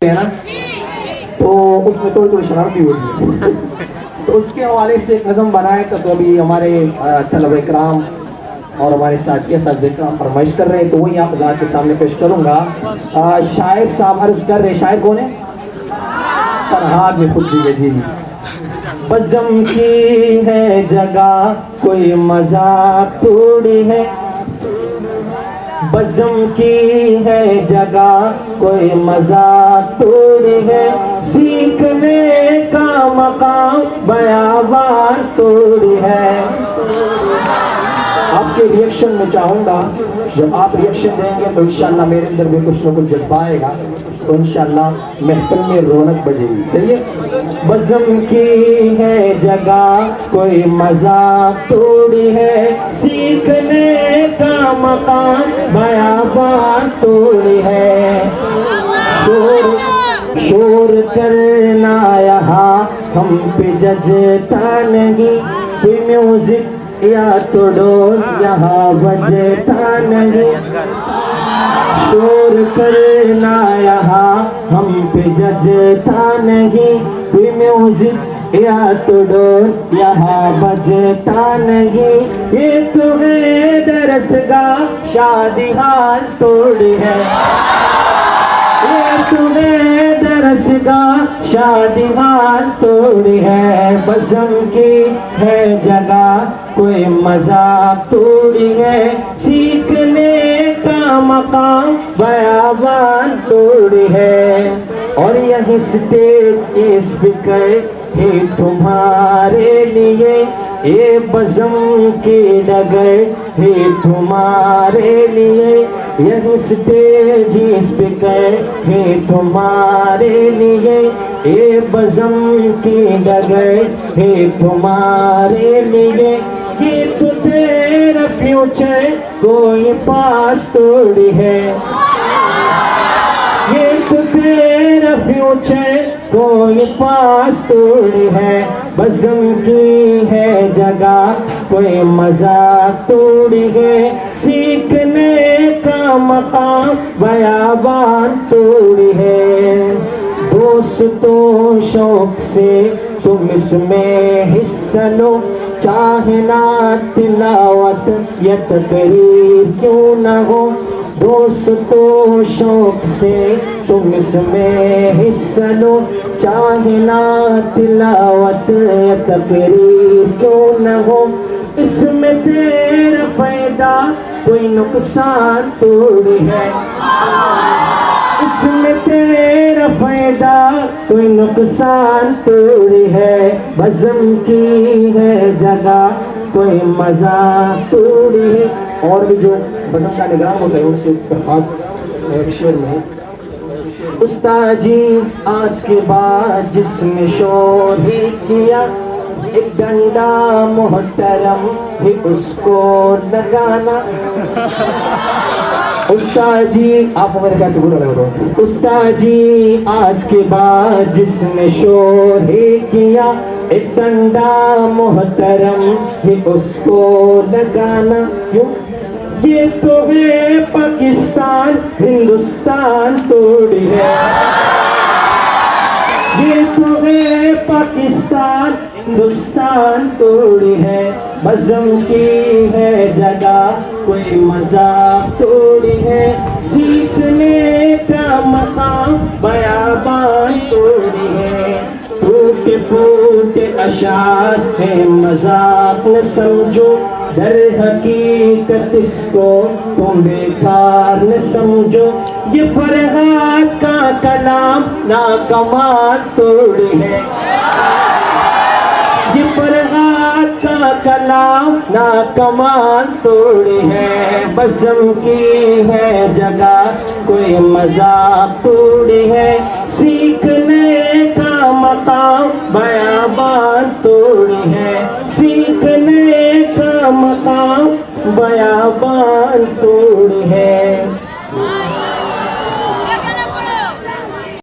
है ना, तो उसमें थोड़ी थोड़ी शरारती होती है। तो उसके हवाले से एक नज़म बनाए तो अभी हमारे तलबा इकराम और हमारे साथिया साथ फरमाइश कर रहे हैं, तो वही आप ज़ात के सामने पेश करूंगा। शायर साहब अर्ज कर रहे, शायर कौन है? फरहाद में खुद भी जी। बज़म की है जगह कोई मजाक थोड़ी है, बज़म की है जगह कोई मजाक थोड़ी है, सीखने का मकाम बयाबान थोड़ी है। आपके रिएक्शन में चाहूंगा, जब आप रिएक्शन देंगे तो इंशाल्लाह मेरे अंदर भी कुछ ना कुछ जज्बा आएगा, तो इंशाल्लाह महफिल में रौनक बढ़ेगी। सही है। बज़म की है जगह कोई मजाक थोड़ी है, सीखने का मकाम बयाबान थोड़ी है। शोर करना यहाँ हम पे जजता नहीं, कोई म्यूजिक या तो डोर यहाँ बजता नहीं। शोर करना यहाँ हम पे जजता नहीं, कोई म्यूजिक या तो डोर यहाँ बजता नहीं। ये तो है दरसगाह शादी हाल तोड़ी है, ये तुम्हें दरसगाह शादी हाल तोड़ी है। बज़म की है जगह कोई मजाक थोड़ी है, सीखने का मकाम बयाबान थोड़ी है। और यही स्टेज इस फिक्र है तुम्हारे लिए, ये बज़म की डगर है तुम्हारे लिए। यही स्टेज इस फिक्र है तुम्हारे लिए, ये बज़म की डगर है तुम्हारे लिए। ये तो तेरा फ्यूचर कोई पास थोड़ी है, ये तो तेरा फ्यूचर कोई पास थोड़ी है। बज़म की है जगह कोई मजाक थोड़ी है, सीखने का मकाम बयाबान थोड़ी है। दोस्तों शौक से तुम इसमें हिस्सा लो, चाहे ना तिलावत या तकरीर क्यों ना हो। दोस्तों शौक से तुम इसमें हिस्सा लो, चाहे ना तिलावत या तकरीर क्यों न हो। इसमें तेरा फायदा कोई नुकसान थोड़ी है, इसमें तेरा फायदा कोई नुकसान थोड़ी है। बज़म की है जगह कोई मजाक थोड़ी है। और भी जो बज़म का निगरान होता है उससे दरख्वास्त शेर में, उस्ताद जी आज के बाद जिसने शोर ही किया, एक डंडा मोहतरम भी उसको लगाना। उस्ताद जी आप मेरे ख्याल से बुरा लग रहा हो। उस्ताद जी आज के बाद जिसने शोर ही किया, एक डंडा मोहतरम भी उसको लगाना। क्यों? ये तो है पाकिस्तान हिंदुस्तान तोड़ी है, ये तो है पाकिस्तान हिंदुस्तान तोड़ी है। बज़म की है जगह कोई मजाक थोड़ी है, सीखने का मकाम बयाबान थोड़ी है। टूटे फूटे अशार है मजाक न समझो, दर हकीकत इसको तुम बेकार न समझो। ये फरहाद का कलाम ना कमाल तोड़ी है, ये फरहाद का कलाम ना कमाल तोड़ी है। बज़म की है जगह कोई मजाक थोड़ी है, सीखने का मकाम बयाबान थोड़ी है, सीखने का मकाम बयाबान थोड़ी है।